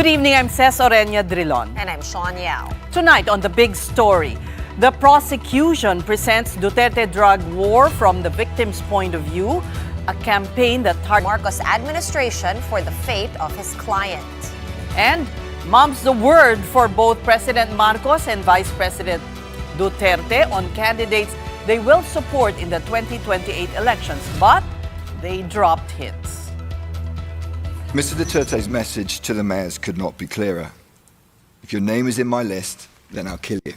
Good evening, I'm Ces Orenia Drilon. And I'm Sean Yao. Tonight on The Big Story, the prosecution presents Duterte drug war from the victim's point of view, a campaign that targets Marcos administration for the fate of his client. And mum's the word for both President Marcos and Vice President Duterte on candidates they will support in the 2028 elections, but they dropped hints. Mr. Duterte's message to the mayors could not be clearer. If your name is in my list, then I'll kill you.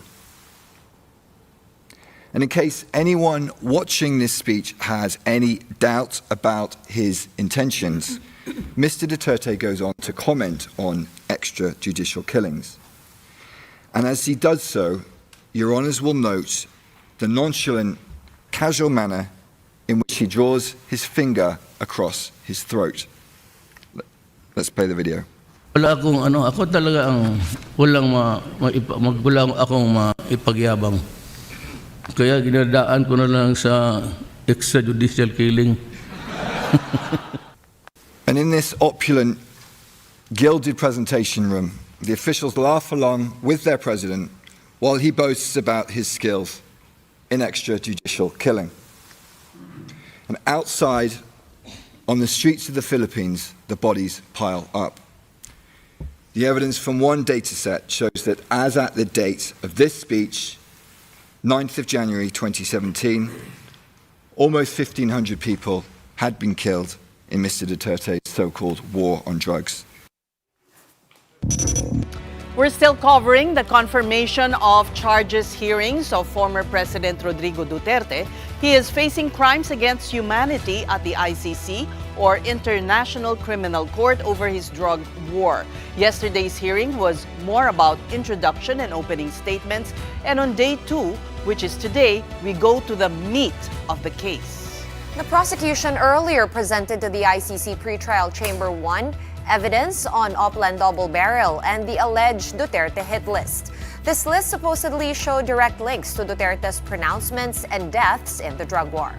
And in case anyone watching this speech has any doubt about his intentions, Mr. Duterte goes on to comment on extrajudicial killings. And as he does so, Your Honours will note the nonchalant, casual manner in which he draws his finger across his throat. Let's play the video. Wala akong ako talaga ang wala akong maipagyabang. Kaya ginadaan ko na lang sa extrajudicial killing. And in this opulent, gilded presentation room, the officials laugh along with their president while he boasts about his skills in extrajudicial killing. And outside, on the streets of the Philippines, the bodies pile up. The evidence from one data set shows that as at the date of this speech, 9th of January 2017, almost 1,500 people had been killed in Mr. Duterte's so-called war on drugs. We're still covering the confirmation of charges hearings of former President Rodrigo Duterte. He is facing crimes against humanity at the ICC or International Criminal Court over his drug war. Yesterday's hearing was more about introduction and opening statements, and on day 2, which is today, we go to the meat of the case. The prosecution earlier presented to the ICC pretrial chamber 1 evidence on Oplan double barrel and the alleged Duterte hit list. This list supposedly showed direct links to Duterte's pronouncements and deaths in the drug war.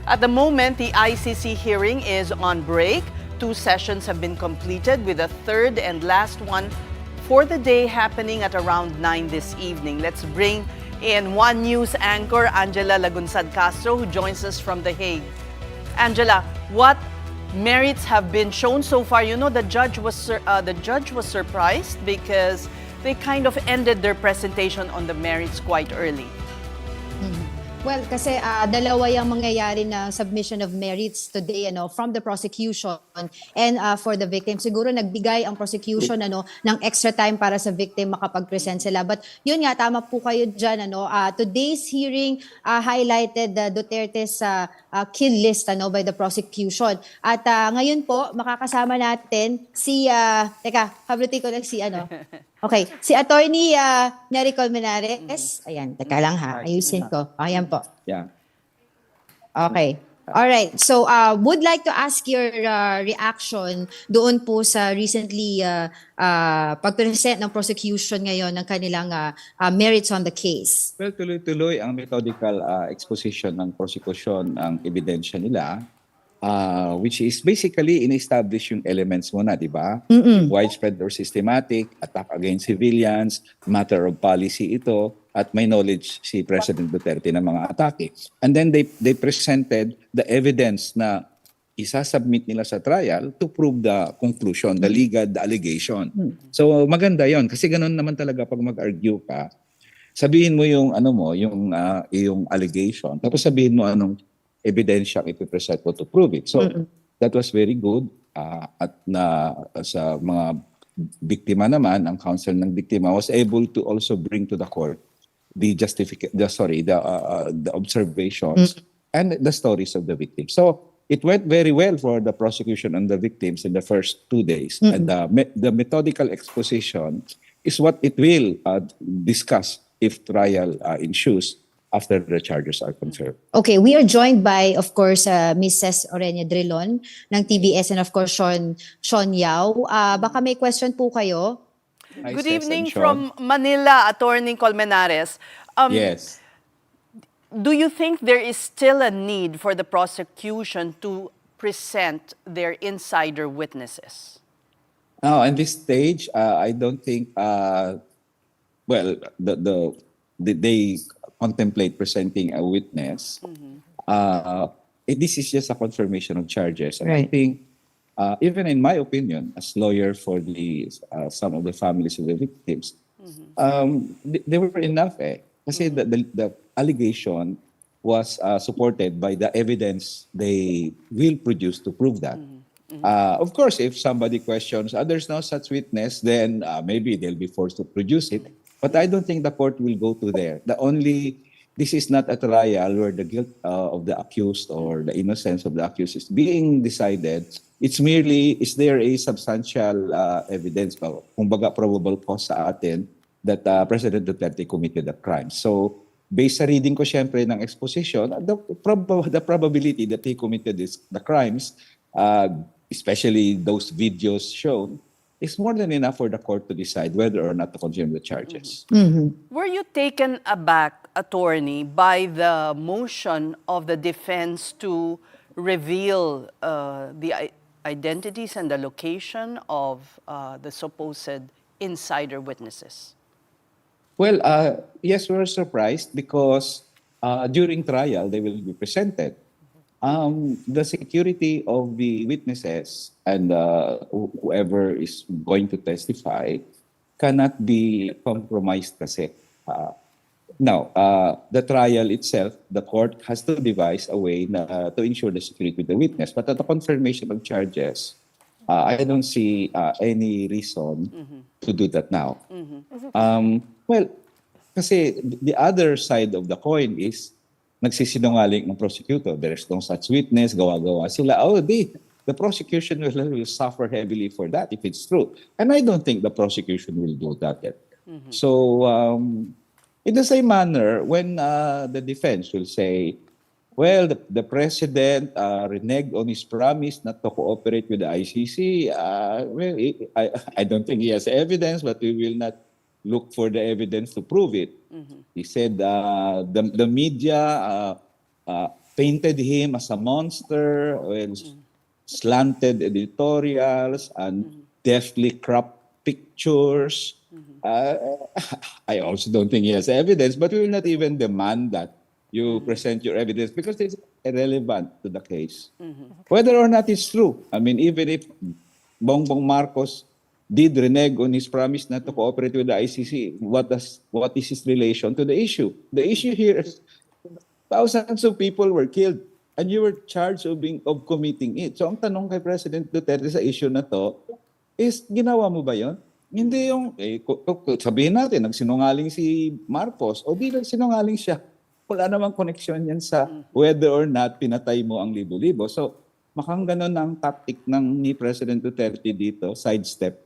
At the moment, the ICC hearing is on break. 2 sessions have been completed, with a third and last one for the day happening at around 9 this evening. Let's bring in One News anchor Angela Lagunsad Castro, who joins us from The Hague. Angela, what merits have been shown so far? You know, the judge was surprised because they kind of ended their presentation on the merits quite early. Well, kasi dalawa yung mangyayari na submission of merits today from the prosecution and for the victim. Siguro nagbigay ang prosecution ng extra time para sa victim makapag-present sila. But yun nga, tama po kayo dyan. Today's hearing highlighted the Duterte's kill list by the prosecution. At ngayon po, makakasama natin si, hablutin ko lang si Okay, si Attorney Nery Colmenares. Ayan, teka lang ha, ayusin ko. Ayan po. Yeah. Okay. All right. So, would like to ask your reaction doon po sa recently pag-present ng prosecution ngayon ng kanilang merits on the case. Well, tuloy-tuloy ang methodical exposition ng prosecution ang ebidensya nila. Which is basically in-establish yung elements muna, di ba? Widespread or systematic, attack against civilians, matter of policy ito, at may knowledge si President Duterte ng mga atake. And then they presented the evidence na isasubmit nila sa trial to prove the conclusion, the legal, the allegation. So maganda yon kasi ganun naman talaga pag mag-argue ka. Sabihin mo yung yung allegation, tapos sabihin mo anong ebidensya ipipresent mo to prove it. So that was very good. At sa mga biktima naman, ang counsel ng biktima was able to also bring to the court the observations and the stories of the victims. So it went very well for the prosecution and the victims in the first 2 days. And the methodical exposition is what it will discuss if trial ensues after the charges are confirmed. Okay, we are joined by, of course, Mrs. Orenia Drilon ng TVS and of course, Sean Yao. Baka may question po kayo? Good evening from Manila, Attorney Colmenares. Yes. Do you think there is still a need for the prosecution to present their insider witnesses? Now, at this stage, I don't think, well, they contemplate presenting a witness. This is just a confirmation of charges. And I Right. think, even in my opinion, as lawyer for the some of the families of the victims, they were enough eh. Kasi the allegation was supported by the evidence they will produce to prove that. Of course, if somebody questions, there's no such witness, then maybe they'll be forced to produce it. But I don't think the court will go to there. This is not a trial where the guilt of the accused or the innocence of the accused is being decided. It's merely, is there a substantial evidence, kumbaga probable cause sa atin that President Duterte committed a crime. So, based sa reading ko syempre ng exposition, the probability that he committed the crimes, especially those videos shown, is more than enough for the court to decide whether or not to confirm the charges. Were you taken aback, attorney, by the motion of the defense to reveal the identities and the location of the supposed insider witnesses? Well, yes, we were surprised because during trial, they will be presented. The security of the witnesses and whoever is going to testify cannot be compromised kasi. Now, the trial itself, the court has to devise a way to ensure the security of the witness. But at the confirmation of charges, I don't see any reason to do that now. Well, kasi the other side of the coin is nagsisinungaling ng prosecutor. There is no such witness, gawa-gawa sila. The prosecution will suffer heavily for that if it's true. And I don't think the prosecution will do that yet. So, in the same manner, when the defense will say, well, the president reneged on his promise not to cooperate with the ICC, I don't think he has evidence, but we will not look for the evidence to prove it. He said the media painted him as a monster, slanted editorials, and deftly cropped pictures. I also don't think he has evidence, but we will not even demand that you present your evidence because it's irrelevant to the case. Whether or not it's true. I mean, even if Bongbong Marcos did renege on his promise not to cooperate with the ICC, what is his relation to the issue? The issue here is thousands of people were killed and you were charged of committing it. So ang tanong kay President Duterte sa issue na to is, ginawa mo ba yon? Hindi yung, sabihin natin, nagsinungaling si Marcos o di nagsinungaling siya. Wala namang connection yan sa whether or not pinatay mo ang libo-libo. So, makang ganon ang tactic ni President Duterte dito, sidestep.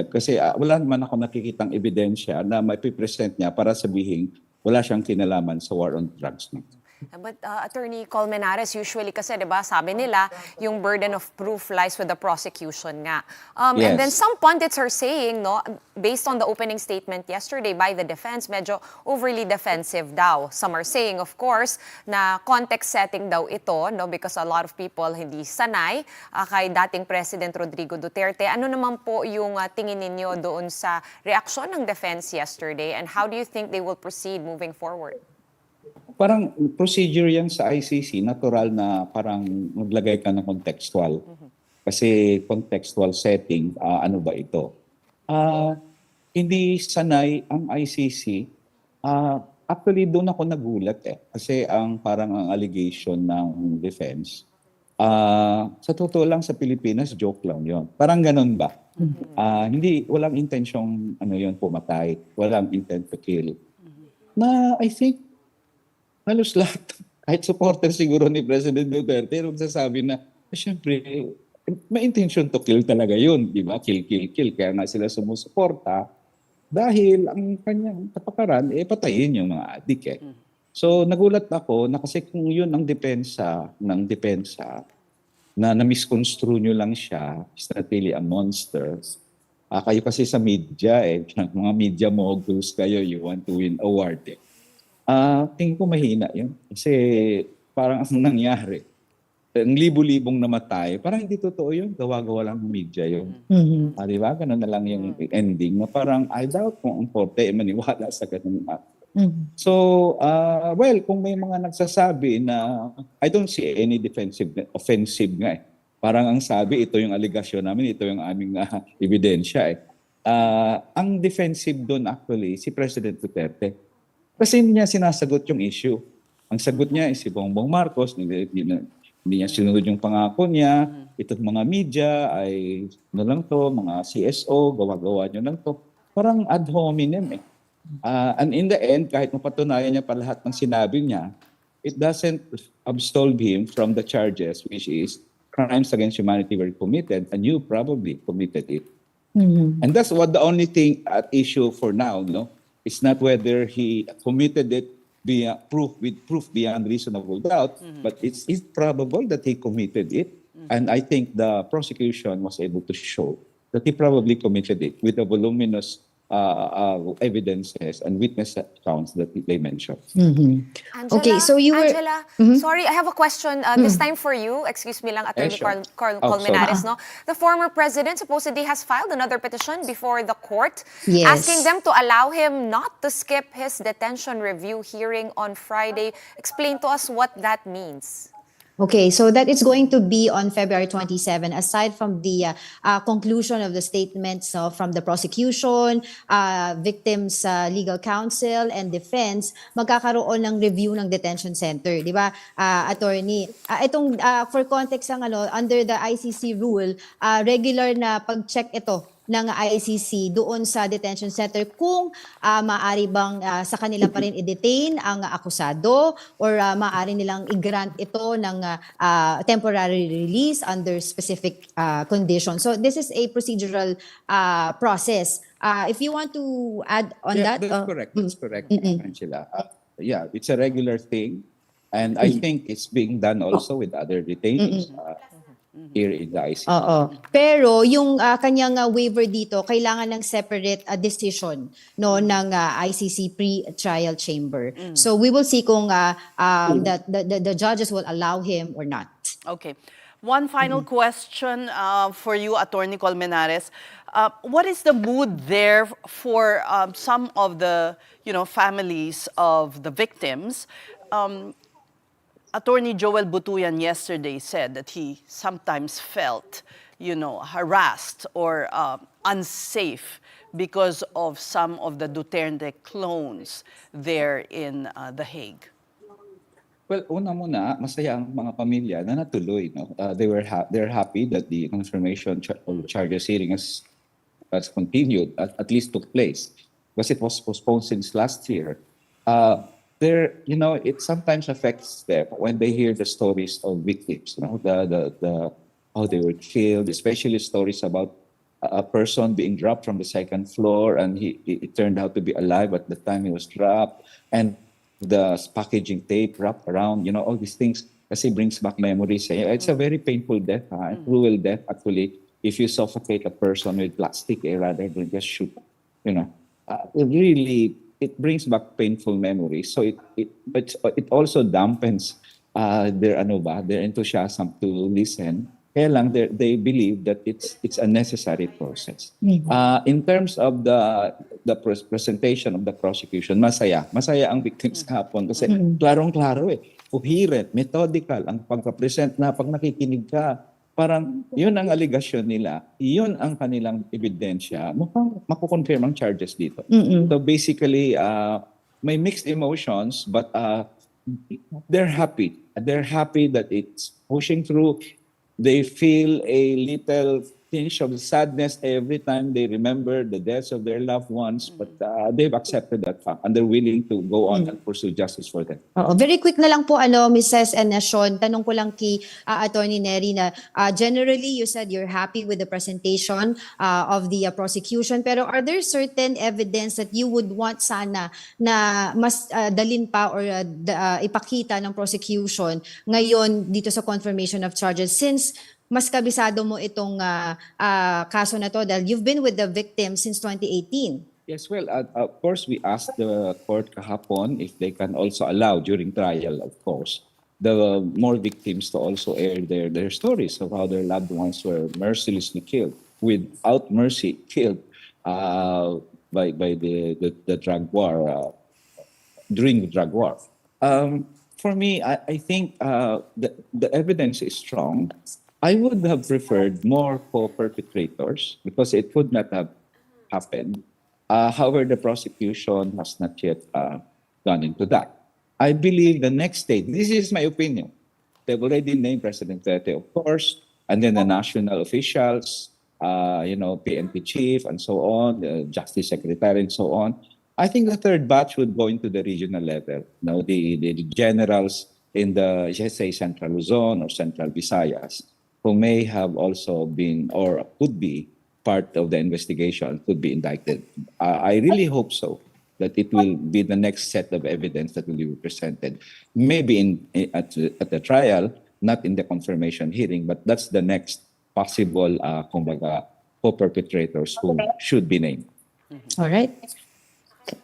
Kasi wala naman ako nakikitang ebidensya na may present niya para sabihin wala siyang kinalaman sa war on drugs. But Attorney Colmenares, usually kasi, di ba, sabi nila, yung burden of proof lies with the prosecution nga. Yes. And then some pundits are saying, no, based on the opening statement yesterday by the defense, medyo overly defensive daw. Some are saying, of course, na context setting daw ito, no, because a lot of people hindi sanay kay dating President Rodrigo Duterte. Ano naman po yung tingin ninyo doon sa reaksyon ng defense yesterday, and how do you think they will proceed moving forward? Parang procedure yan sa ICC, natural na parang maglagay ka ng contextual. Kasi contextual setting, ano ba ito? Hindi sanay ang ICC. Actually, doon ako nagulat eh. Kasi parang ang allegation ng defense, sa totoo lang sa Pilipinas, joke lang yon. Parang ganun ba? Walang intensyong pumatay. Walang intent to kill. Na I think, halos lahat, kahit supporter siguro ni President Duterte, magsasabi na, siyempre, may intention to kill talaga yun, di ba? Kill. Kaya nga sila sumusuporta dahil ang kanyang kapakaran, patayin yung mga adik eh. So, nagulat ako na kasi kung yun ang depensa na misconstrue nyo lang siya, is not really a monster. Kayo kasi sa media mga media moguls kayo, you want to win award tingin ko mahina yun. Kasi parang ang nangyari, ang libo-libong namatay, parang hindi totoo yun. Gawa-gawa lang ng media yun. Di ba? Ganun na lang yung ending na parang I doubt kung ang korte ay maniwala sa ganun. So, well, kung may mga nagsasabi na I don't see any offensive nga eh. Parang ang sabi, ito yung aligasyon namin, ito yung aming ebidensya eh. Ang defensive doon actually, si President Duterte. Kasi hindi niya sinasagot yung issue. Ang sagot niya is si Bongbong Marcos, hindi niya sinunod yung pangako niya. Itong mga media ay ano lang to, mga CSO, gawa-gawa nyo lang to. Parang ad hominem eh. And in the end, kahit mapatunayan niya pa lahat ng sinabi niya, it doesn't absolve him from the charges, which is crimes against humanity were committed and you probably committed it. And that's what the only thing at issue for now, no? It's not whether he committed it with proof beyond reasonable doubt, but it's probable that he committed it. And I think the prosecution was able to show that he probably committed it with the voluminous evidences and witness accounts that they mentioned. Angela, Okay, so you were- Angela, sorry, I have a question this time for you. Excuse me lang, Attorney sure. Colmenares, no? The former president supposedly has filed another petition before the court Yes. asking them to allow him not to skip his detention review hearing on Friday. Explain to us what that means. Okay, so that is going to be on February 27. Aside from the conclusion of the statements from the prosecution, victims' legal counsel, and defense, magkakaroon ng review ng detention center, di ba, attorney? For context ang under the ICC rule, regular na pag-check ito ng ICC doon sa detention center kung maaari bang sa kanila pa rin i-detain ang akusado or maaari nilang i-grant ito ng temporary release under specific conditions. So this is a procedural process. If you want to add on that. That's correct. That's correct, Angela. Yeah, it's a regular thing. And I think it's being done also with other detainees. Here in the ICC. Oo. Pero yung kanyang waiver dito, kailangan ng separate decision no ng ICC pre-trial chamber. So we will see kung the judges will allow him or not. Okay. One final question for you, Attorney Colmenares. What is the mood there for some of the families of the victims? Attorney Joel Butuyan yesterday said that he sometimes felt, harassed or unsafe because of some of the Duterte clones there in The Hague. Well, una muna, masaya ang mga pamilya na natuloy. No? They're happy that the confirmation charges hearing has continued, at least took place, because it was postponed since last year. It sometimes affects them when they hear the stories of victims, the how they were killed, especially stories about a person being dropped from the second floor and it turned out to be alive at the time he was dropped, and the packaging tape wrapped around, all these things, kasi brings back memories. It's a very painful death, a cruel death actually, if you suffocate a person with plastic rather than just shoot, it brings back painful memories. So it also dampens their enthusiasm to listen. Kaya lang they believe that it's a necessary process. In terms of the presentation of the prosecution, masaya ang victims hapon kasi klarong-klaro coherent, methodical ang pagka-present na pag nakikinig ka. Parang yun ang aligasyon nila, yun ang kanilang ebidensya, mukhang makukonfirm ang charges dito. So basically, may mixed emotions, but they're happy. They're happy that it's pushing through. They feel a little tinge of sadness every time they remember the deaths of their loved ones, but they've accepted that fact and they're willing to go on and pursue justice for them. Very quick na lang po, Mrs. and Sean, tanong ko lang kay Attorney Neri na generally you said you're happy with the presentation of the prosecution, pero are there certain evidence that you would want sana na mas dalin pa or ipakita ng prosecution ngayon dito sa confirmation of charges, since mas kabisado mo itong kaso na to dahil you've been with the victim since 2018. Yes, well, of course, we asked the court kahapon if they can also allow during trial, of course, the more victims to also air their stories of how their loved ones were mercilessly killed, without mercy, killed by the drug war, during the drug war. For me, I think the evidence is strong. I would have preferred more co-perpetrators because it would not have happened. However, the prosecution has not yet gone into that. I believe the next stage, this is my opinion, they've already named President Duterte, of course, and then the national officials, PNP chief and so on, the justice secretary and so on. I think the third batch would go into the regional level. The generals in the, let's say, Central Luzon or Central Visayas, who may have also been or could be part of the investigation, could be indicted. I really hope so, that it will be the next set of evidence that will be presented. Maybe at the trial, not in the confirmation hearing, but that's the next possible co-perpetrators who should be named. All right.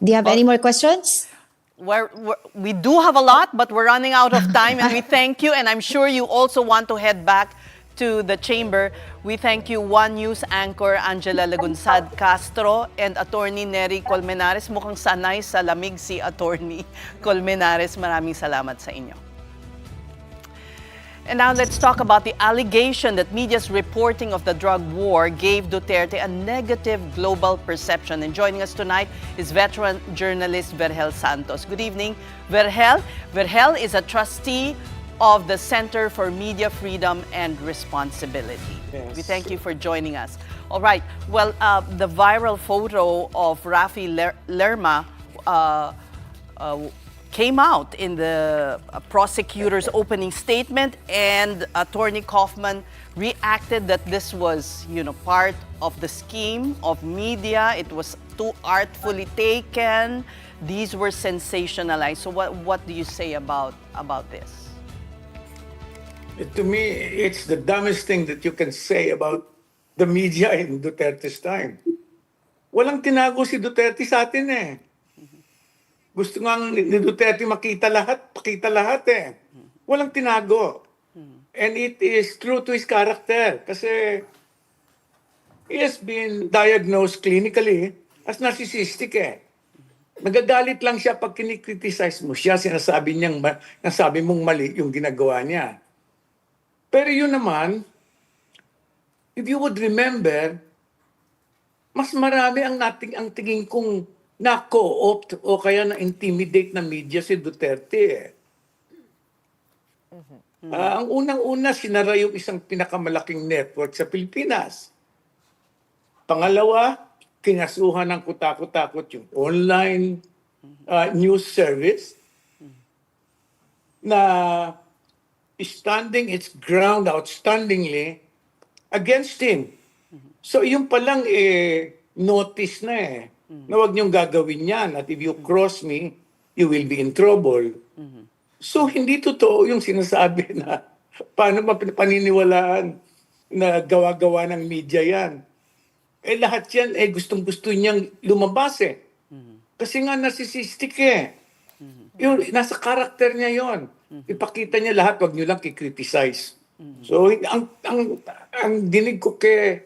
Do you have any more questions? We do have a lot, but we're running out of time, and we thank you. And I'm sure you also want to head back to the chamber. We thank you, One News anchor Angela Lagunsad Castro and Attorney Nery Colmenares. Mukhang sanay sa lamig si Attorney Colmenares. Maraming salamat sa inyo. And now let's talk about the allegation that media's reporting of the drug war gave Duterte a negative global perception. And joining us tonight is veteran journalist Vergel Santos. Good evening, Vergel. Vergel is a trustee of the Center for Media Freedom and Responsibility. Yes. We thank you for joining us. All right. Well, the viral photo of Rafi Lerma came out in the prosecutor's opening statement, and Attorney Kaufman reacted that this was, part of the scheme of media. It was too artfully taken. These were sensationalized. So what do you say about this? To me, it's the dumbest thing that you can say about the media in Duterte's time. Walang tinago si Duterte sa atin eh. Gusto nga ni Duterte pakita lahat eh. Walang tinago. And it is true to his character kasi he has been diagnosed clinically as narcissistic eh. Nagagalit lang siya pag kinikriticize mo siya, sinasabi mong mali yung ginagawa niya. Pero yun naman, if you would remember, mas marami ang tingin kong na-co-opt o kaya na-intimidate na media si Duterte. Ang unang-una, sinara yung isang pinakamalaking network sa Pilipinas. Pangalawa, kinasuhan ng kutakot-takot yung online news service na standing its ground outstandingly against him. So yung palang notice na na huwag niyong gagawin yan at if you cross me, you will be in trouble. So hindi totoo yung sinasabi na paano paniniwalaan na gawa-gawa ng media yan. Lahat yan gustong-gusto niyang lumabas eh. Kasi nga narcissistic eh. Yung, nasa karakter niya yon. Ipakita niya lahat, wag niyo lang kikriticize. So ang dinig ko kay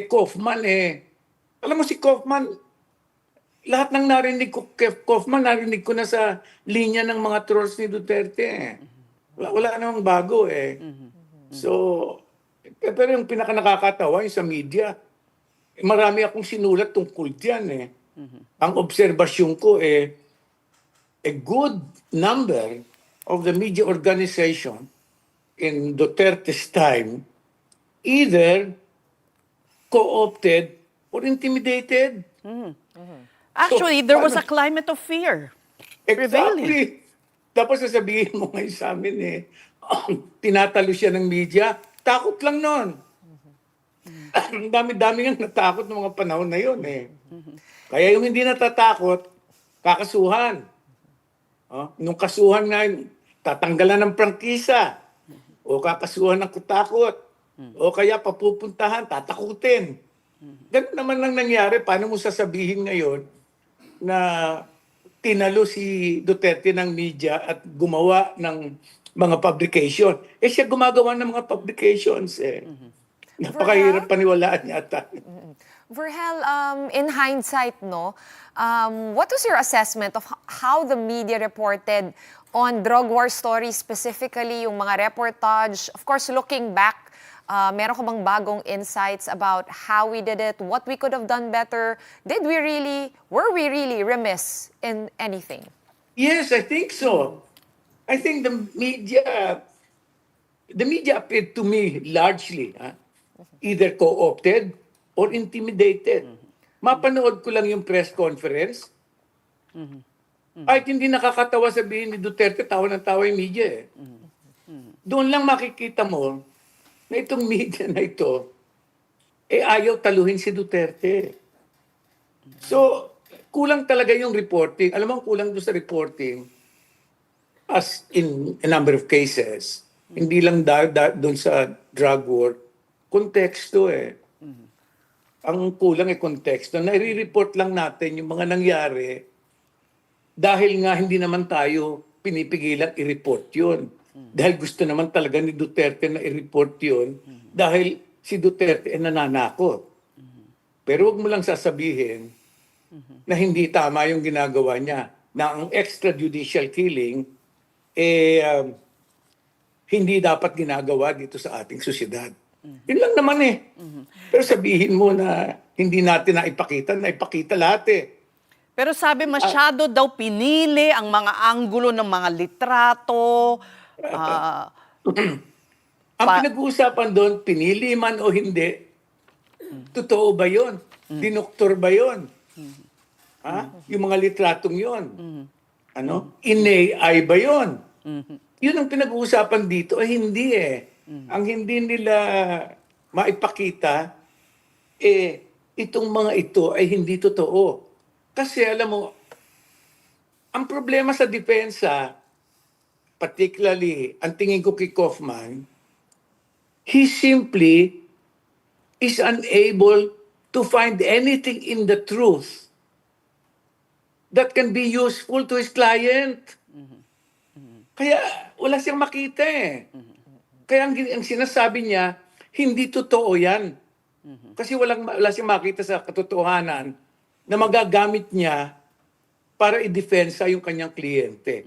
Kaufman alam mo si Kaufman, lahat ng narinig ko kay Kaufman, narinig ko na sa linya ng mga trolls ni Duterte. Wala namang bago eh. So, pero yung pinaka nakakatawa yung sa media, marami akong sinulat tungkol diyan eh. Ang obserbasyon ko a good number of the media organization in Duterte's time either co-opted or intimidated. Actually, there was a climate of fear prevailing. Exactly. Tapos sasabihin mo ngayon sa amin tinatalo siya ng media. Takot lang nun. Ang dami-dami nga natakot ng mga panahon na yun eh. Kaya yung hindi natatakot, kakasuhan. Nung kasuhan nga, tatanggalan ng prangkisa. O kakasuhan ng kutakot. O kaya papupuntahan, tatakutin. Ganun naman lang nangyari. Paano mo sasabihin ngayon na tinalo si Duterte ng media at gumawa ng mga publication. Siya gumagawa ng mga publications eh. Napakahirap paniwalaan yata. Verhel, in hindsight, no, what was your assessment of how the media reported on drug war stories, specifically yung mga reportage? Of course, looking back, meron ka bang bagong insights about how we did it, what we could have done better? Were we really remiss in anything? Yes, I think so. I think the media appeared to me largely either co-opted or intimidated. Mapanood ko lang yung press conference. Ay, hindi nakakatawa sabihin ni Duterte, tawa ng tawa yung media eh. Doon lang makikita mo na itong media na ito, ayaw taluhin si Duterte. So, kulang talaga yung reporting. Alam mo, kulang doon sa reporting as in a number of cases. Hindi lang doon sa drug war, konteksto eh. Ang kulang ay konteksto. Nai-report lang natin yung mga nangyari dahil nga hindi naman tayo pinipigilan i-report yun. Dahil gusto naman talaga ni Duterte na i-report yun dahil si Duterte ay nananakot. Pero wag mo lang sasabihin na hindi tama yung ginagawa niya, na ang extrajudicial killing hindi dapat ginagawa dito sa ating sosyedad. Yun lang naman eh. Pero sabihin mo na hindi natin naipakita lahat eh. Pero sabi masyado daw pinili ang mga anggulo ng mga litrato. Ang pinag-uusapan doon, pinili man o hindi, totoo ba yun? Dinoktor ba yun? Yung mga litratong yun? In-AI ba yun? Yun ang pinag-uusapan dito, hindi eh. Ang hindi nila maipakita, itong mga ito ay hindi totoo. Kasi alam mo, ang problema sa depensa, particularly, ang tingin ko kay Kaufman, he simply is unable to find anything in the truth that can be useful to his client. Kaya wala siyang makita eh. Kaya ang sinasabi niya, hindi totoo yan. Kasi wala siyang makita sa katotohanan na magagamit niya para i-defensa yung kanyang kliyente.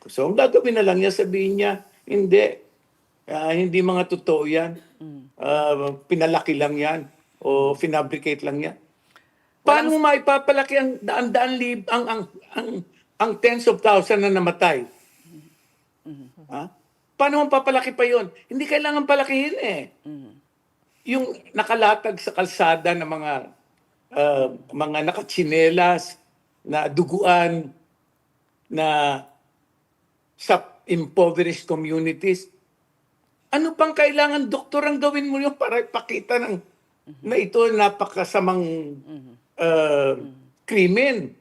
So, ang gagawin na lang niya, sabihin niya, hindi mga totoo yan. Pinalaki lang yan o fabricate lang yan. Paano mo maipapalaki ang tens of thousands na namatay? Paano mo papalaki pa yon? Hindi kailangan palakihin eh. Yung nakalatag sa kalsada ng mga nakatsinelas, na duguan, na sa impoverished communities, ano pang kailangan doktor ang gawin mo yun para ipakita na ito napakasamang krimen?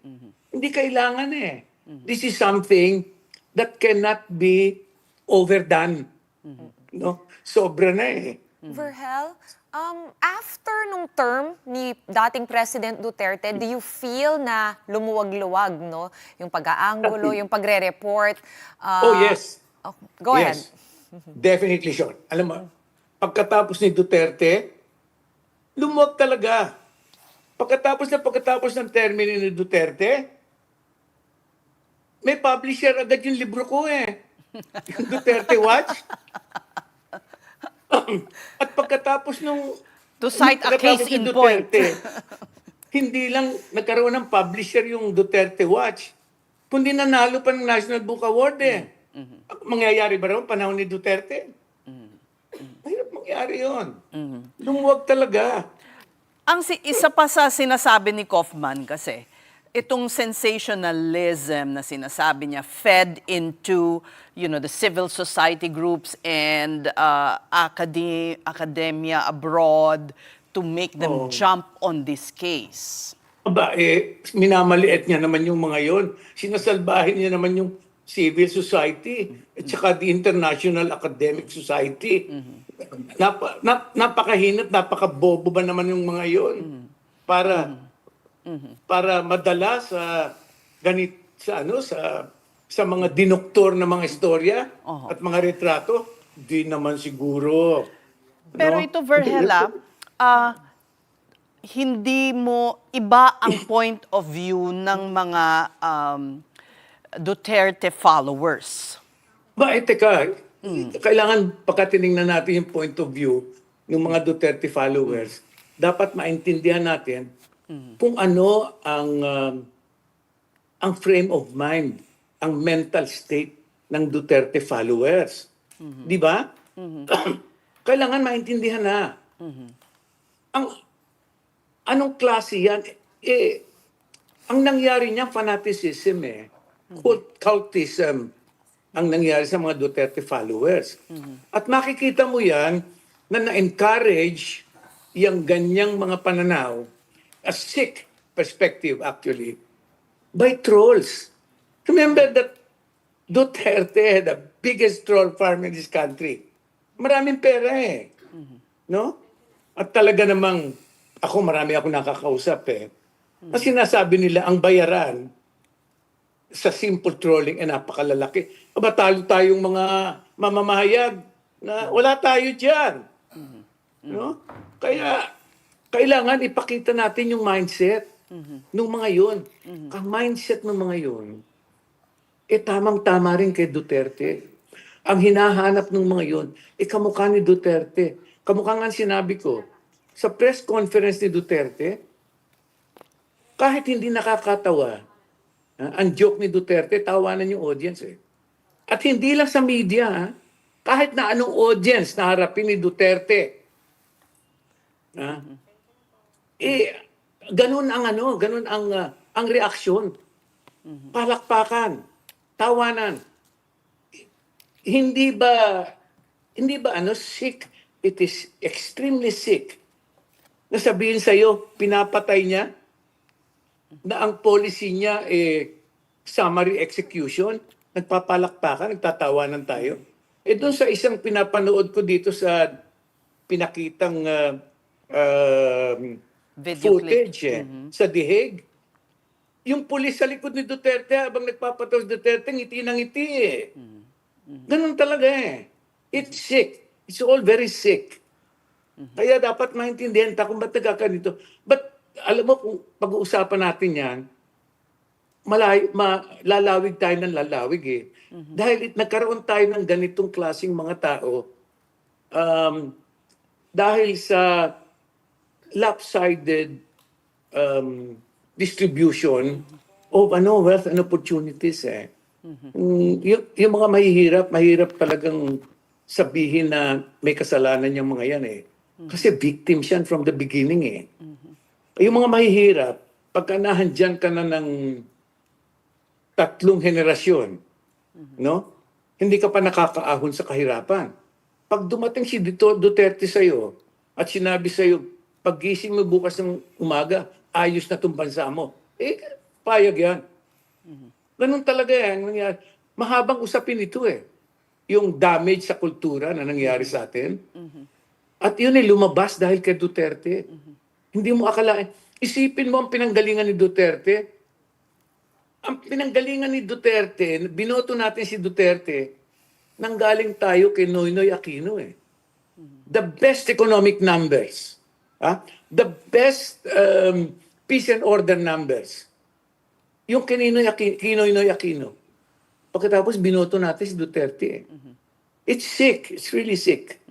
Hindi kailangan eh. This is something that cannot be overdone. No? Sobra na eh. Verhel, after nung term ni dating President Duterte, do you feel na lumuwag-luwag, no? Yung pag-aanggulo, yung pagre-report? Yes. Go ahead. Definitely sure. Alam mo, pagkatapos ni Duterte, lumuwag talaga. Pagkatapos ng termino ni Duterte, may publisher agad yung libro ko eh. Yung Duterte Watch. At pagkatapos to cite a case in point. Hindi lang nagkaroon ng publisher yung Duterte Watch, kundi nanalo pa ng National Book Award eh. Mangyayari ba rin panahon ni Duterte? Mahirap mangyari yun. Lumuwag talaga. Isa pa sa sinasabi ni Kaufman kasi, itong sensationalism na sinasabi niya fed into the civil society groups and academia abroad to make them jump on this case. Minamaliit niya naman yung mga yon. Sinasalbahin niya naman yung civil society at saka the International Academic Society. Napakahinat, napakabobo ba naman yung mga yon para madala sa ano sa mga dinoktor na mga istorya Oho. at mga retrato, di naman siguro. Pero No? ito, Verhela, hindi mo iba ang point of view ng mga Duterte followers. Ba, teka, kailangan pagkatinignan natin yung point of view ng mga Duterte followers. Dapat maintindihan natin kung ano ang frame of mind, ang mental state ng Duterte followers. Di ba? Kailangan maintindihan na. Ang anong klase yan? Ang nangyari niya, fanaticism cultism ang nangyari sa mga Duterte followers. At makikita mo yan na na-encourage yung ganyang mga pananaw, a sick perspective actually, by trolls. Remember that Duterte had the biggest troll farm in this country. Maraming pera no? At talaga namang, marami ako nakakausap Ang sinasabi nila, ang bayaran sa simple trolling napakalalaki. Talo tayong mga mamamahayag na wala tayo dyan. No? Kaya, kailangan ipakita natin yung mindset ng mga yun. Ang mindset ng mga yun, tamang-tama rin kay Duterte. Ang hinahanap ng mga yun, kamukha ni Duterte. Kamukha nga sinabi ko, sa press conference ni Duterte, kahit hindi nakakatawa, ang joke ni Duterte, tawanan yung audience At hindi lang sa media, kahit na anong audience na harapin ni Duterte. Ganun ang reaksyon. Palakpakan, tawanan. Hindi ba sick? It is extremely sick. Na sabihin sa'yo, pinapatay niya, na ang policy niya summary execution, nagpapalakpakan, nagtatawanan tayo. Doon sa isang pinapanood ko dito sa pinakitang Video footage sa The Hague, yung pulis sa likod ni Duterte habang nagpapataw si Duterte, ngiti ng ngiti Ganun talaga It's sick. It's all very sick. Kaya dapat maintindihan kung ba't nagkakanito. But alam mo, kung pag-uusapan natin yan, lalawig tayo ng lalawig Dahil nagkaroon tayo ng ganitong klaseng mga tao dahil sa lopsided distribution of wealth and opportunities yung mga mahirap talagang sabihin na may kasalanan yung mga yan Kasi victims yan from the beginning Yung mga mahihirap, pagka nahandyan ka na ng 3 henerasyon, no? Hindi ka pa nakakaahon sa kahirapan. Pag dumating si Duterte sa'yo at sinabi sa'yo, paggising mo bukas ng umaga, ayos na itong bansa mo. Payag yan. Ganun talaga yan. Mahabang usapin ito Yung damage sa kultura na nangyari sa atin. At yun lumabas dahil kay Duterte. Hindi mo akalain. Isipin mo ang pinanggalingan ni Duterte. Ang pinanggalingan ni Duterte, binoto natin si Duterte, nanggaling tayo kay Noynoy Aquino The best economic numbers. The best peace and order numbers. Yung kay Noynoy Aquino. Pagkatapos binoto natin si Duterte It's sick. It's really sick.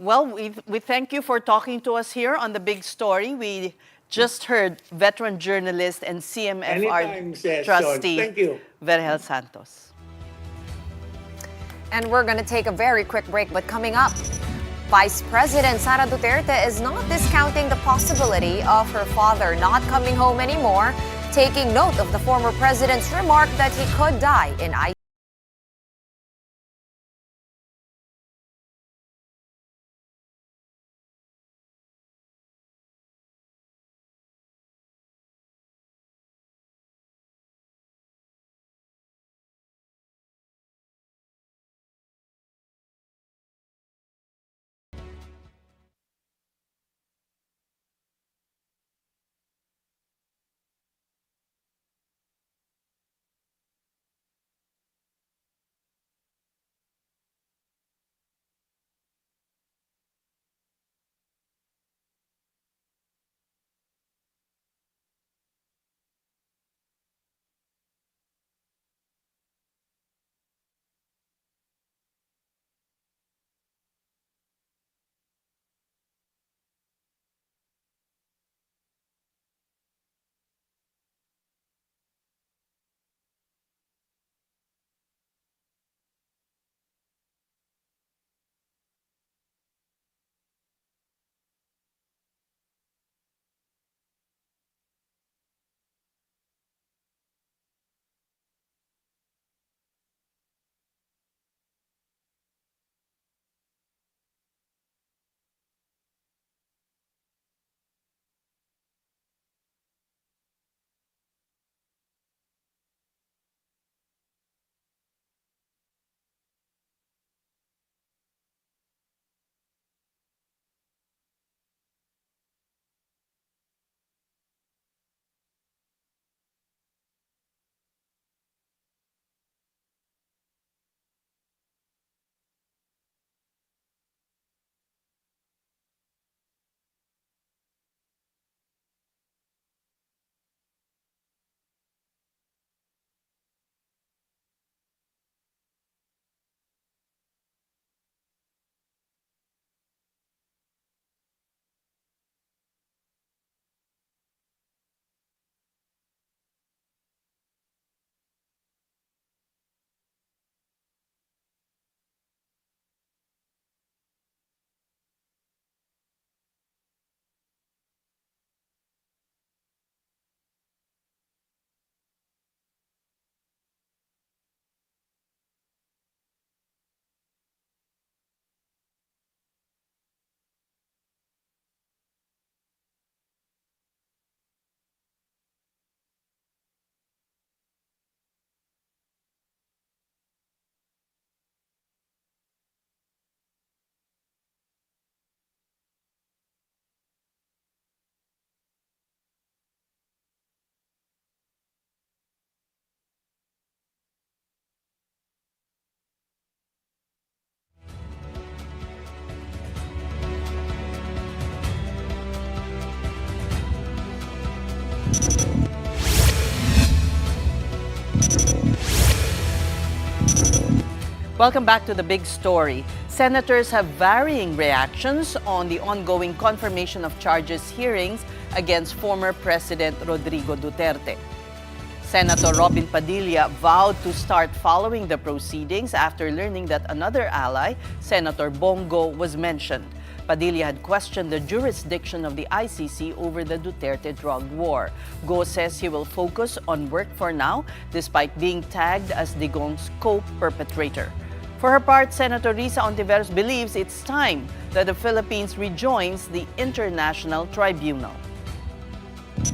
Well, we thank you for talking to us here on The Big Story. We just heard veteran journalist and CMFR Anytime, Sean. trustee Thank you. Verhel Santos. And we're going to take a very quick break, but coming up, Vice President Sara Duterte is not discounting the possibility of her father not coming home anymore, taking note of the former president's remark that he could die in ICU. Welcome back to the big story. Senators have varying reactions on the ongoing confirmation of charges hearings against former President Rodrigo Duterte. Senator Robin Padilla vowed to start following the proceedings after learning that another ally, Senator Bongo, was mentioned. Padilla had questioned the jurisdiction of the ICC over the Duterte drug war. Go says he will focus on work for now, despite being tagged as Digong's co-perpetrator. For her part, Senator Risa Ontiveros believes it's time that the Philippines rejoins the International Tribunal.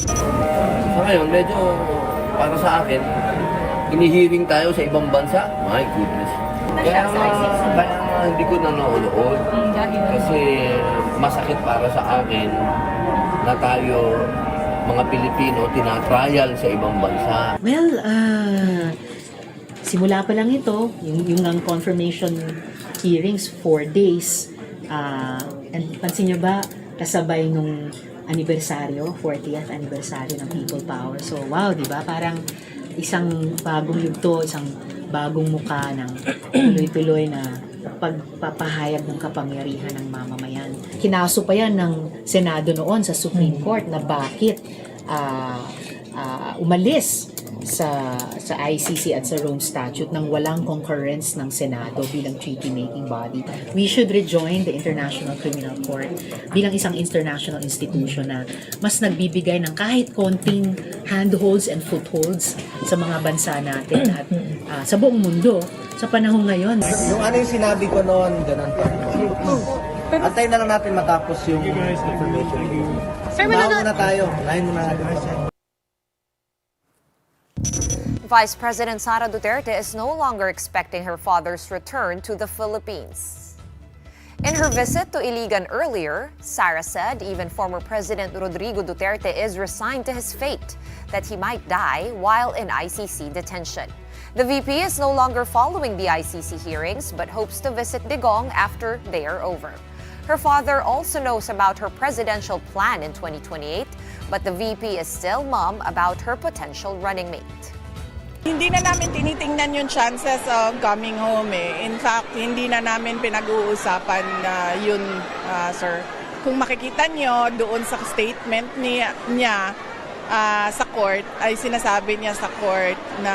Sa ngayon, medyo para sa akin, inihiring tayo sa ibang bansa. My goodness. Kaya hindi ko nanonood kasi masakit para sa akin na tayo, mga Pilipino, tinatrial sa ibang bansa. Well, simula pa lang ito, yung ang confirmation hearings, 4 days. And pansin nyo ba, kasabay nung anibersaryo, 40th anniversary ng People Power. So wow, di ba? Parang isang bagong yugto, isang bagong muka ng tuloy-tuloy na pagpapahayag ng kapangyarihan ng mamamayan. Kinaso pa yan ng Senado noon sa Supreme Court na bakit umalis sa ICC at sa Rome Statute nang walang concurrence ng Senado bilang treaty-making body. We should rejoin the International Criminal Court bilang isang international institution na mas nagbibigay ng kahit konting handholds and footholds sa mga bansa natin at sa buong mundo sa panahon ngayon. Yung ano yung sinabi ko noon, ganun pa. Antayin na lang natin matapos yung information. Unahan muna tayo. Unahin muna natin. Vice President Sara Duterte is no longer expecting her father's return to the Philippines. In her visit to Iligan earlier, Sara said even former President Rodrigo Duterte is resigned to his fate, that he might die while in ICC detention. The VP is no longer following the ICC hearings but hopes to visit Digong after they are over. Her father also knows about her presidential plan in 2028, but the VP is still mum about her potential running mate. Hindi na namin tinitingnan yung chances of coming home eh. In fact, hindi na namin pinag-uusapan yun, sir. Kung makikita nyo doon sa statement niya sa court, ay sinasabi niya sa court na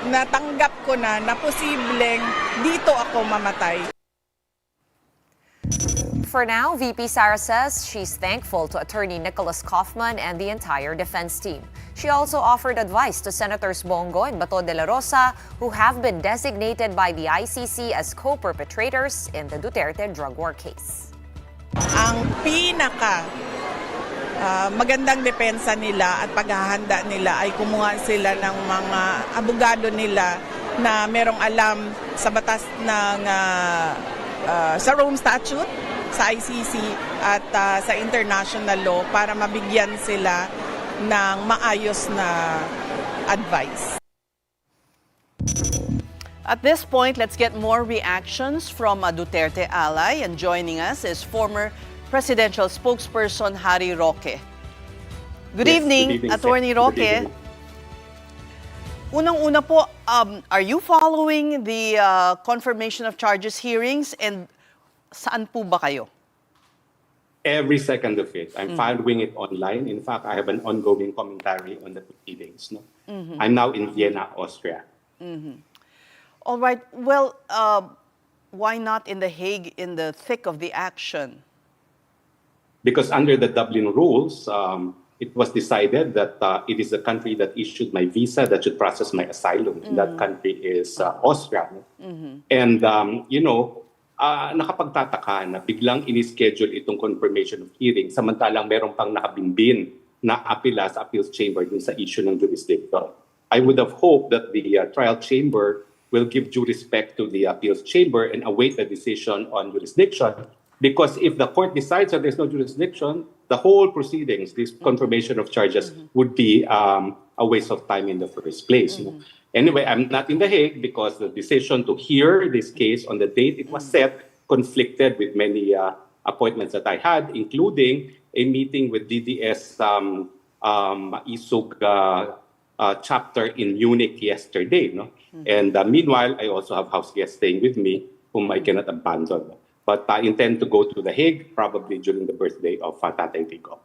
natanggap ko na posibleng dito ako mamatay. For now, VP Sara says she's thankful to Attorney Nicholas Kaufman and the entire defense team. She also offered advice to Senators Bongo and Bato de la Rosa, who have been designated by the ICC as co-perpetrators in the Duterte drug war case. Ang magandang depensa nila at paghahanda nila ay kumuha sila ng mga abogado nila na merong alam sa batas ng sa Rome Statute, sa ICC at sa international law para mabigyan sila ng maayos na advice. At this point, let's get more reactions from a Duterte ally, and joining us is former presidential spokesperson Harry Roque. Good evening, Attorney Roque. Unang-una po, are you following the confirmation of charges hearings, and saan po ba kayo? Every second of it. I'm following it online. In fact, I have an ongoing commentary on the proceedings. No? I'm now in Vienna, Austria. All right. Well, why not in The Hague in the thick of the action? Because under the Dublin rules, it was decided that it is the country that issued my visa that should process my asylum. And that country is Austria. And, nakapagtataka na biglang in-schedule itong confirmation of hearing samantalang meron pang nakabimbin na apela sa appeals chamber dun sa issue ng jurisdiction. I would have hoped that the trial chamber will give due respect to the appeals chamber and await the decision on jurisdiction, because if the court decides that there's no jurisdiction, the whole proceedings, this confirmation of charges, would be a waste of time in the first place. Anyway, I'm not in The Hague because the decision to hear this case on the date it was set conflicted with many appointments that I had, including a meeting with DDS Isug chapter in Munich yesterday. No? And meanwhile, I also have house guests staying with me whom I cannot abandon. But I intend to go to The Hague probably during the birthday of Tatay Tigo.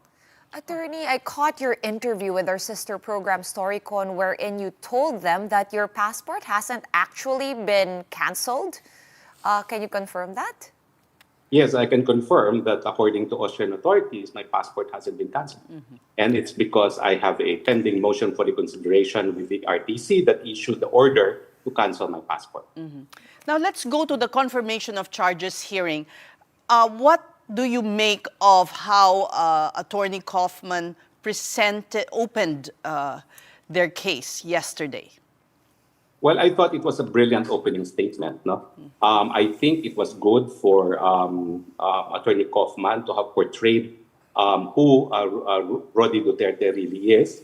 Attorney, I caught your interview with our sister program Storycon wherein you told them that your passport hasn't actually been cancelled. Can you confirm that? Yes, I can confirm that according to Austrian authorities, my passport hasn't been cancelled. And it's because I have a pending motion for reconsideration with the RTC that issued the order to cancel my passport. Now let's go to the confirmation of charges hearing. What do you make of how Attorney Kaufman opened their case yesterday? Well, I thought it was a brilliant opening statement. No, I think it was good for Attorney Kaufman to have portrayed who Rody Duterte really is.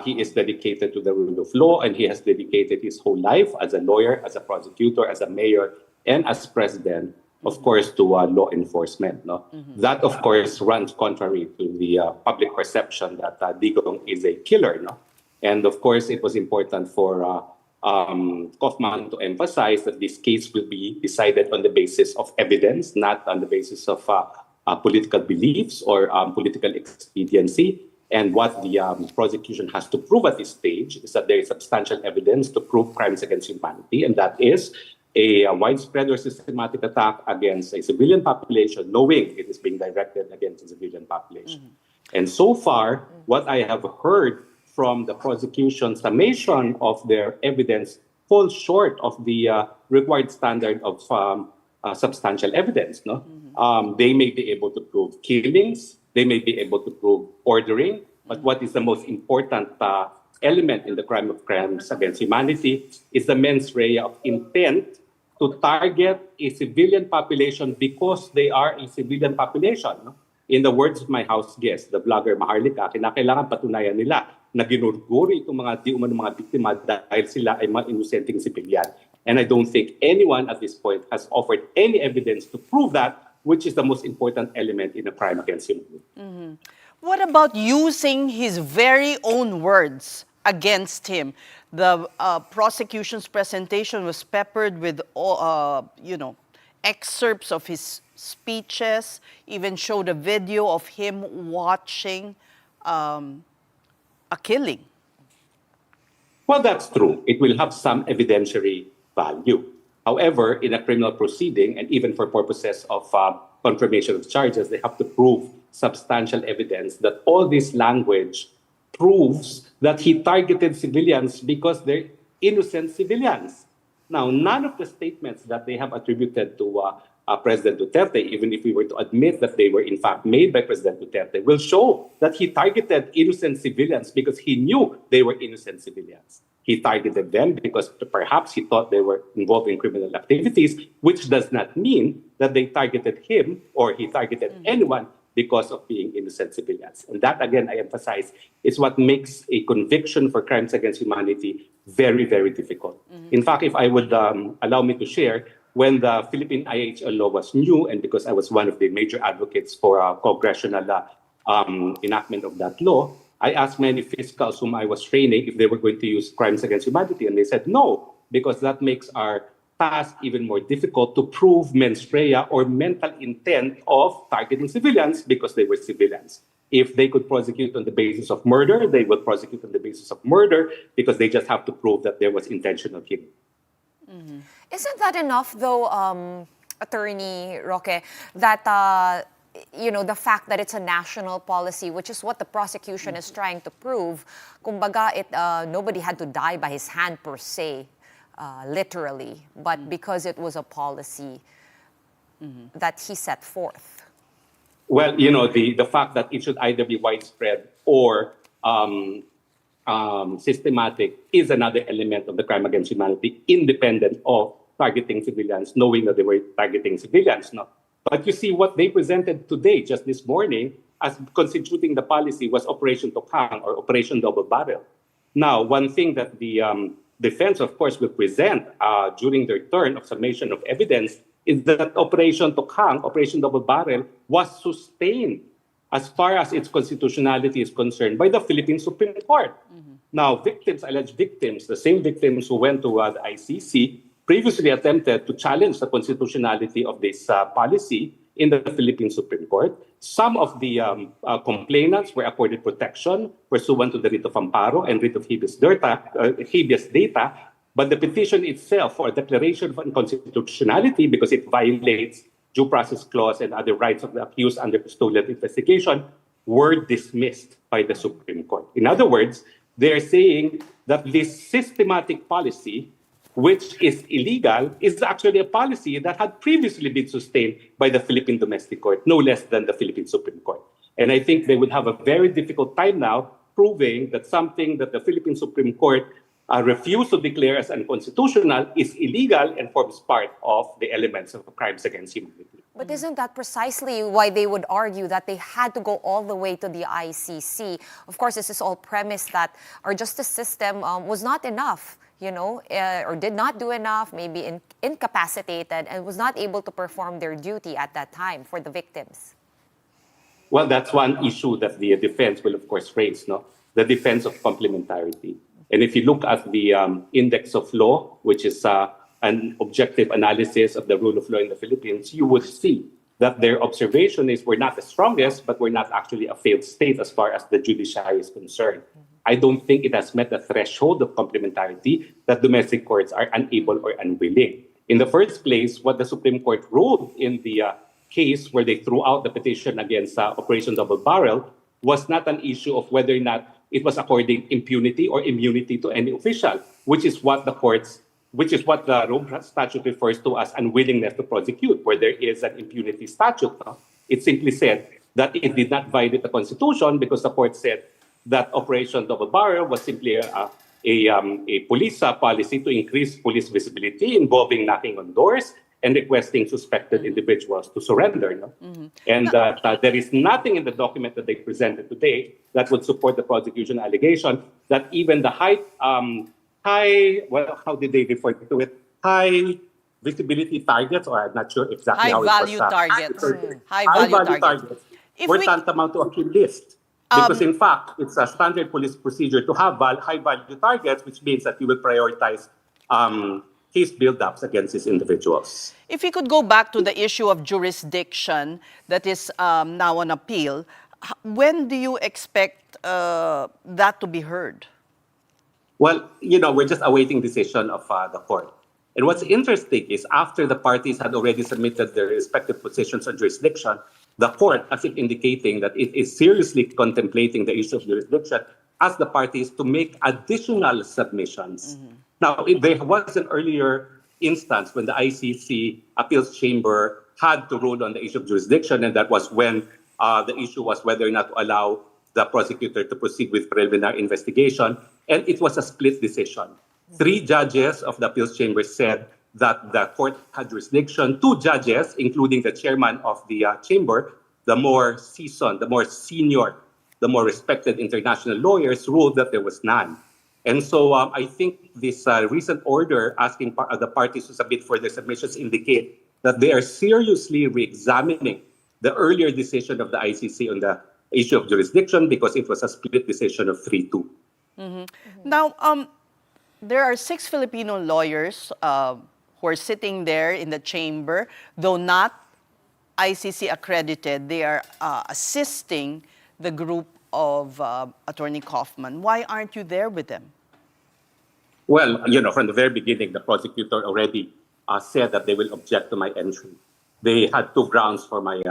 He is dedicated to the rule of law, and he has dedicated his whole life as a lawyer, as a prosecutor, as a mayor, and as president, of course, to law enforcement. No? That, of course, runs contrary to the public perception that Digong is a killer. No? And, of course, it was important for Kaufman to emphasize that this case will be decided on the basis of evidence, not on the basis of political beliefs or political expediency. And what the prosecution has to prove at this stage is that there is substantial evidence to prove crimes against humanity, and that is a widespread or systematic attack against a civilian population, knowing it is being directed against a civilian population. And so far, what I have heard from the prosecution's summation of their evidence falls short of the required standard of substantial evidence. No? They may be able to prove killings, they may be able to prove ordering, but what is the most important element in the crime of crimes against humanity is the mens rea of intent to target a civilian population because they are a civilian population. No? In the words of my house guest, the vlogger Maharlika, kinakailangan patunayan nila na ginurguri itong mga di umano mga biktima dahil sila ay mga inosenteng civilian. And I don't think anyone at this point has offered any evidence to prove that, which is the most important element in a crime against humanity. What about using his very own words against him? The prosecution's presentation was peppered with, excerpts of his speeches, even showed a video of him watching a killing. Well, that's true. It will have some evidentiary value. However, in a criminal proceeding, and even for purposes of confirmation of charges, they have to prove substantial evidence that all this language proves that he targeted civilians because they're innocent civilians. Now, none of the statements that they have attributed to President Duterte, even if we were to admit that they were in fact made by President Duterte, will show that he targeted innocent civilians because he knew they were innocent civilians. He targeted them because perhaps he thought they were involved in criminal activities, which does not mean that they targeted him or he targeted anyone because of being innocent civilians. And that, again, I emphasize, is what makes a conviction for crimes against humanity very, very difficult. In fact, if I would allow me to share, when the Philippine IHL law was new, and because I was one of the major advocates for congressional enactment of that law, I asked many fiscals whom I was training if they were going to use crimes against humanity, and they said no, because that makes our task even more difficult to prove mens rea or mental intent of targeting civilians because they were civilians. If they could prosecute on the basis of murder, they would prosecute on the basis of murder because they just have to prove that there was intentional killing. Isn't that enough, though, Attorney Roque, that the fact that it's a national policy, which is what the prosecution is trying to prove, kumbaga, nobody had to die by his hand per se, literally, but because it was a policy that he set forth? Well, the fact that it should either be widespread or systematic is another element of the crime against humanity, independent of targeting civilians, knowing that they were targeting civilians. No? But you see, what they presented today, just this morning, as constituting the policy was Operation Tokhang or Operation Double Barrel. Now, one thing that the defense, of course, will present during their turn of summation of evidence is that Operation Tokhang, Operation Double Barrel, was sustained as far as its constitutionality is concerned, by the Philippine Supreme Court. Now, victims, alleged victims, the same victims who went to the ICC, previously attempted to challenge the constitutionality of this policy in the Philippine Supreme Court. Some of the complainants were accorded protection pursuant to the writ of amparo and writ of habeas data, but the petition itself for a declaration of unconstitutionality, because it violates due process clause and other rights of the accused under custodial investigation, were dismissed by the Supreme Court. In other words, they are saying that this systematic policy, which is illegal, is actually a policy that had previously been sustained by the Philippine Domestic Court, no less than the Philippine Supreme Court. And I think they would have a very difficult time now proving that something that the Philippine Supreme Court refused to declare as unconstitutional is illegal and forms part of the elements of crimes against humanity. But isn't that precisely why they would argue that they had to go all the way to the ICC? Of course, this is all premise that our justice system was not enough, or did not do enough, maybe incapacitated, and was not able to perform their duty at that time for the victims. Well, that's one issue that the defense will, of course, raise, the defense of complementarity. And if you look at the Index of Law, which is an objective analysis of the rule of law in the Philippines, you would see that their observation is we're not the strongest, but we're not actually a failed state as far as the judiciary is concerned. I don't think it has met the threshold of complementarity that domestic courts are unable or unwilling. In the first place, what the Supreme Court ruled in the case where they threw out the petition against Operation Double Barrel was not an issue of whether or not it was according impunity or immunity to any official, which is what the Roque statute refers to as unwillingness to prosecute, where there is an impunity statute. It simply said that it did not violate the Constitution because the court said that Operation Double Barrel was simply a police policy to increase police visibility involving knocking on doors and requesting suspected individuals to surrender. And there is nothing in the document that they presented today that would support the prosecution allegation that even the how did they refer to it? High visibility targets, or I'm not sure exactly how it was. High value targets. Were tantamount to a kill list. Because in fact, it's a standard police procedure to have high value targets, which means that you will prioritize case build-ups against these individuals. If we could go back to the issue of jurisdiction that is now on appeal, when do you expect that to be heard? Well, we're just awaiting decision of the court. And what's interesting is after the parties had already submitted their respective positions on jurisdiction, the court, as if indicating that it is seriously contemplating the issue of jurisdiction, asked the parties to make additional submissions. Now, there was an earlier instance when the ICC appeals chamber had to rule on the issue of jurisdiction, and that was when the issue was whether or not to allow the prosecutor to proceed with preliminary investigation, and it was a split decision. 3 judges of the appeals chamber said that the court had jurisdiction. 2 judges, including the chairman of the chamber, the more seasoned, the more senior, the more respected international lawyers, ruled that there was none. And so I think this recent order asking the parties to submit further submissions indicate that they are seriously re-examining the earlier decision of the ICC on the issue of jurisdiction because it was a split decision of 3-2. Now, there are 6 Filipino lawyers who are sitting there in the chamber, though not ICC accredited. They are assisting the group of Attorney Kaufman. Why aren't you there with them? Well, from the very beginning, the prosecutor already said that they will object to my entry. They had 2 grounds for my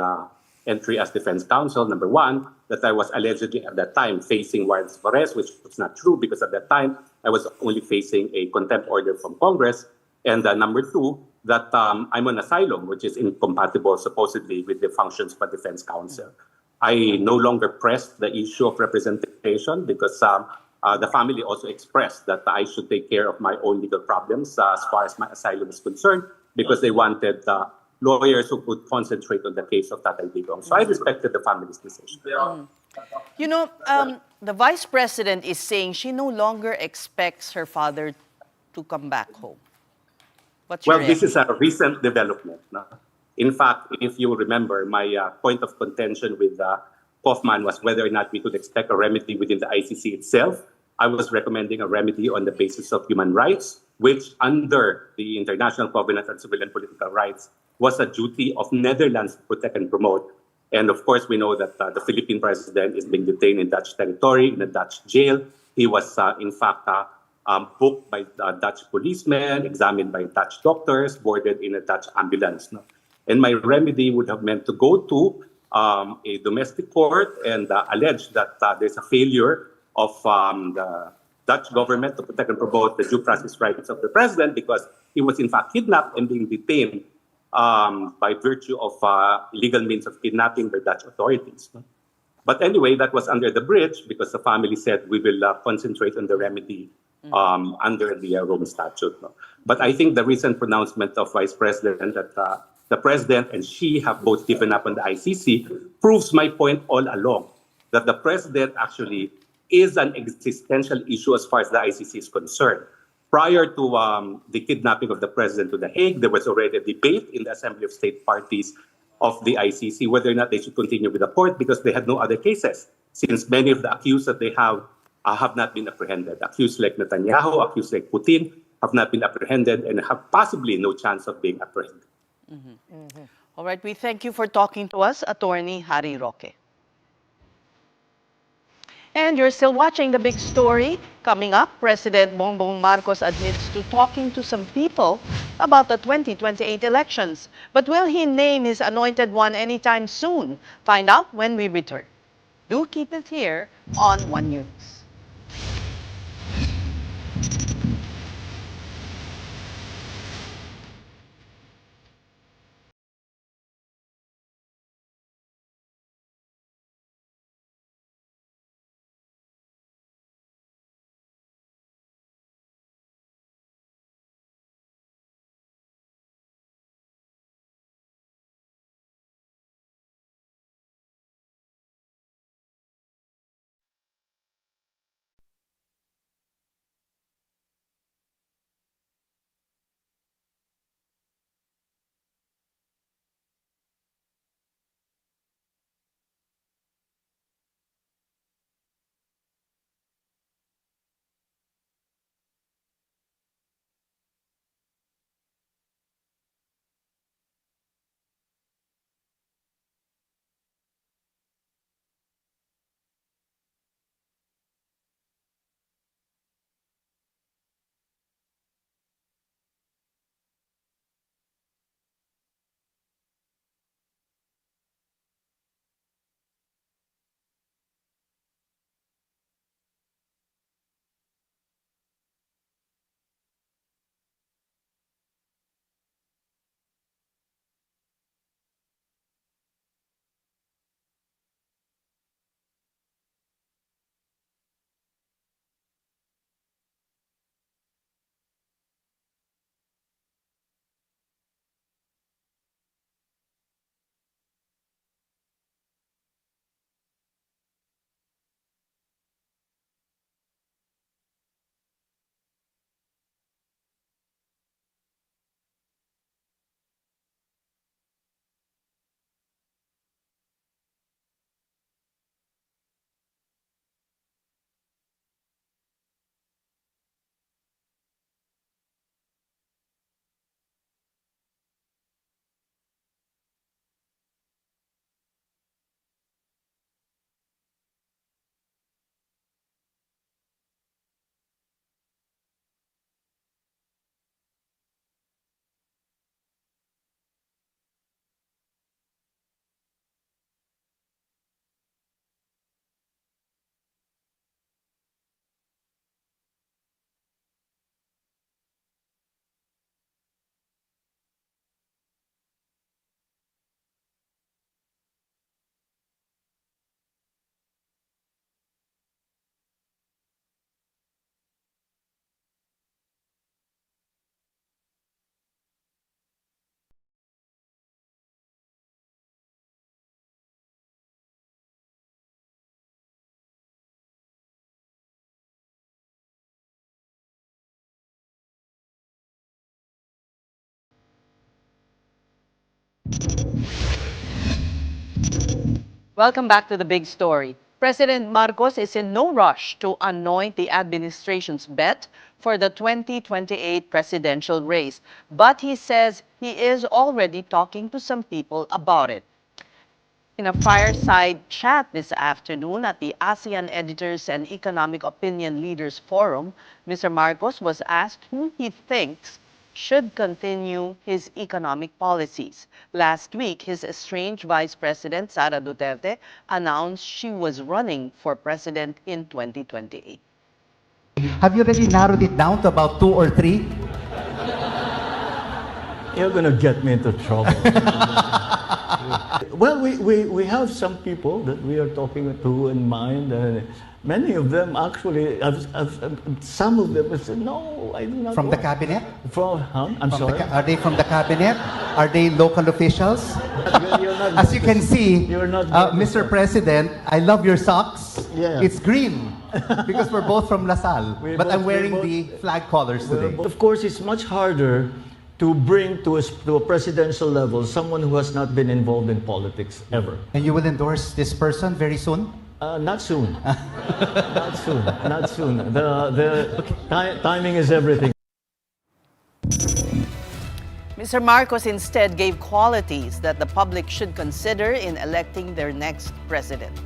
entry as defense counsel. Number 1, that I was allegedly at that time facing warrants of arrest, which was not true because at that time I was only facing a contempt order from Congress. And number 2, that I'm on asylum, which is incompatible supposedly with the functions of a defense counsel. I no longer pressed the issue of representation because the family also expressed that I should take care of my own legal problems as far as my asylum is concerned because they wanted lawyers who could concentrate on the case of Tatay Digong. So I respected the family's decision. The vice president is saying she no longer expects her father to come back home. What's your this is a recent development. In fact, if you remember, my point of contention with Kaufman was whether or not we could expect a remedy within the ICC itself. I was recommending a remedy on the basis of human rights, which under the International Covenant on Civil and Political Rights was a duty of Netherlands to protect and promote. And of course, we know that the Philippine president is being detained in Dutch territory, in a Dutch jail. He was, in fact, booked by Dutch policemen, examined by Dutch doctors, boarded in a Dutch ambulance. No? And my remedy would have meant to go to a domestic court and allege that there's a failure of the Dutch government to protect and promote the due process rights of the president because he was in fact kidnapped and being detained by virtue of illegal means of kidnapping by Dutch authorities. No? But anyway, that was under the bridge because the family said we will concentrate on the remedy under the Rome Statute. No? But I think the recent pronouncement of Vice President that the President and she have both given up on the ICC proves my point all along, that the President actually is an existential issue as far as the ICC is concerned. Prior to the kidnapping of the President to The Hague, there was already a debate in the Assembly of State Parties of the ICC whether or not they should continue with the court because they had no other cases, since many of the accused that they have not been apprehended. Accused like Netanyahu, accused like Putin have not been apprehended and have possibly no chance of being apprehended. All right, we thank you for talking to us, Attorney Harry Roque. And you're still watching The Big Story. Coming up, President Bongbong Marcos admits to talking to some people about the 2028 elections. But will he name his anointed one anytime soon? Find out when we return. Do keep it here on One News. Welcome back to the big story. President Marcos is in no rush to anoint the administration's bet for the 2028 presidential race, but he says he is already talking to some people about it. In a fireside chat this afternoon at the ASEAN Editors and Economic Opinion Leaders Forum, Mr. Marcos was asked who he thinks should continue his economic policies. Last week, his estranged Vice President Sara Duterte announced she was running for president in 2028. Have you already narrowed it down to about 2 or 3? You're gonna get me into trouble. Well, we have some people that we are talking to in mind, and many of them actually, some of them have said, no, I do not From the want." cabinet? I'm sorry? Are they from the cabinet? Are they local officials? You're not As you can see, You're not Mr. President, I love your socks. Yeah. It's green because we're both from LaSalle. But I'm wearing the flag colors today. Of course, it's much harder to bring to a presidential level someone who has not been involved in politics ever. And you will endorse this person very soon? Not soon. Not soon. Not soon. Timing is everything. Mr. Marcos instead gave qualities that the public should consider in electing their next president.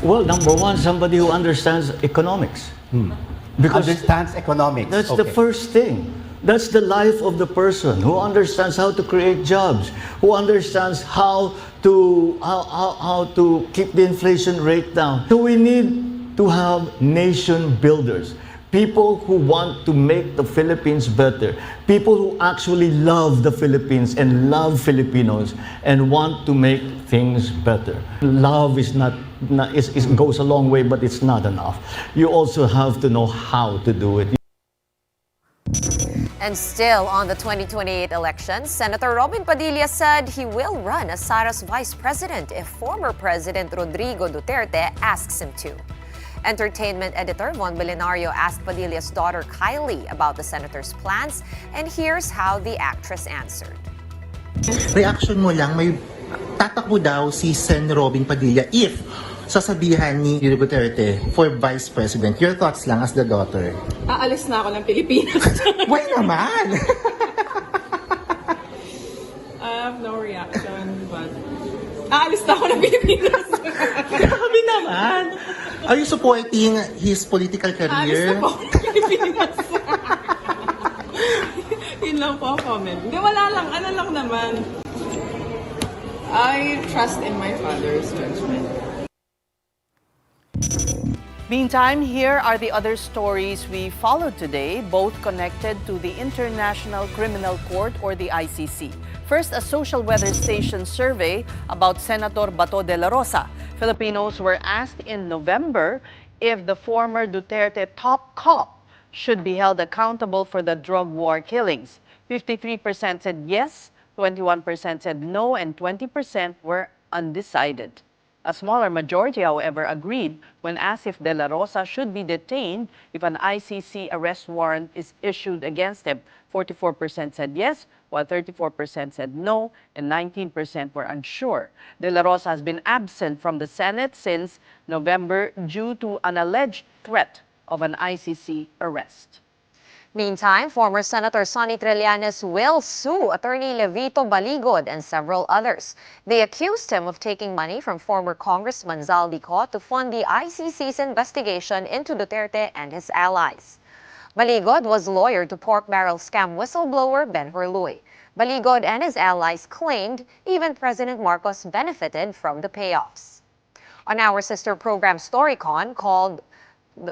Well, number one, somebody who understands economics. Because Understands economics. that's the first thing. That's the life of the person who understands how to create jobs, who understands how to keep the inflation rate down. So we need to have nation builders, people who want to make the Philippines better, people who actually love the Philippines and love Filipinos and want to make things better. Love is not goes a long way, but it's not enough. You also have to know how to do it. And still on the 2028 elections, Senator Robin Padilla said he will run as Sara's vice president if former President Rodrigo Duterte asks him to. Entertainment editor Von Belenario asked Padilla's daughter Kylie about the senator's plans, and here's how the actress answered. Reaction mo lang, may tatakbo daw si Sen. Robin Padilla if sasabihan ni Duterte for vice president. Your thoughts lang as the daughter. Aalis na ako ng Pilipinas. Why naman? I have no reaction, but aalis na ako ng Pilipinas. Grabe naman. Are you supporting his political Aalis career? na po ako ng Pilipinas. Yun lang po ang comment. Hindi, wala lang. Ano lang naman. I trust in my father's judgment. Meantime, here are the other stories we followed today, both connected to the International Criminal Court or the ICC. First, a social weather station survey about Senator Bato de la Rosa. Filipinos were asked in November if the former Duterte top cop should be held accountable for the drug war killings. 53% said yes, 21% said no, and 20% were undecided. A smaller majority, however, agreed when asked if De La Rosa should be detained if an ICC arrest warrant is issued against him. 44% said yes, while 34% said no, and 19% were unsure. De La Rosa has been absent from the Senate since November due to an alleged threat of an ICC arrest. Meantime, former Senator Sonny Trillanes will sue attorney Levito Baligod and several others. They accused him of taking money from former Congressman Zaldico to fund the ICC's investigation into Duterte and his allies. Baligod was lawyer to pork barrel scam whistleblower Ben Hurluy. Baligod and his allies claimed even President Marcos benefited from the payoffs. On our sister program Storycon, called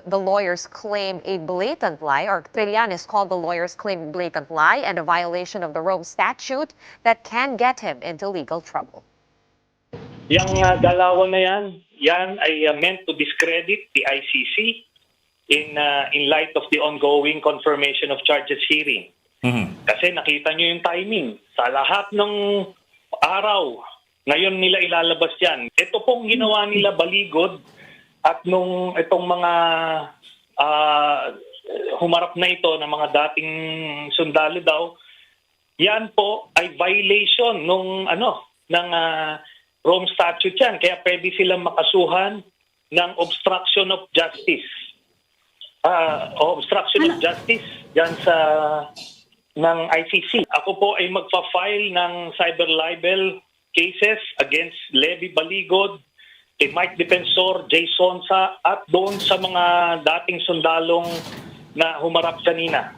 the lawyers claim a blatant lie, or Trillanes called the lawyers claim a blatant lie and a violation of the Rome Statute that can get him into legal trouble. Yang galawan na yan ay meant to discredit the ICC in light of the ongoing confirmation of charges hearing. Kasi nakita nyo yung timing. Sa lahat ng araw, ngayon nila ilalabas yan. Ito pong ginawa nila Baligod at nung itong mga humarap na ito ng mga dating sundalo daw, yan po ay violation ng Rome statute yan, kaya pwede silang makasuhan ng obstruction of justice. Obstruction of justice dyan sa ng ICC. Ako po ay magpa-file ng cyber libel cases against Levi Baligod, kay Mike Defensor, Jay Sonsa, at doon sa mga dating sundalong na humarap kanina.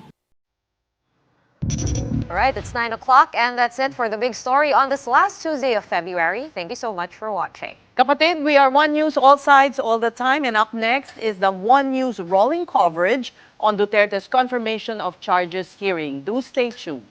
All right, it's 9 o'clock and that's it for the big story on this last Tuesday of February. Thank you so much for watching. Kapatid, we are One News all sides all the time, and up next is the One News rolling coverage on Duterte's confirmation of charges hearing. Do stay tuned.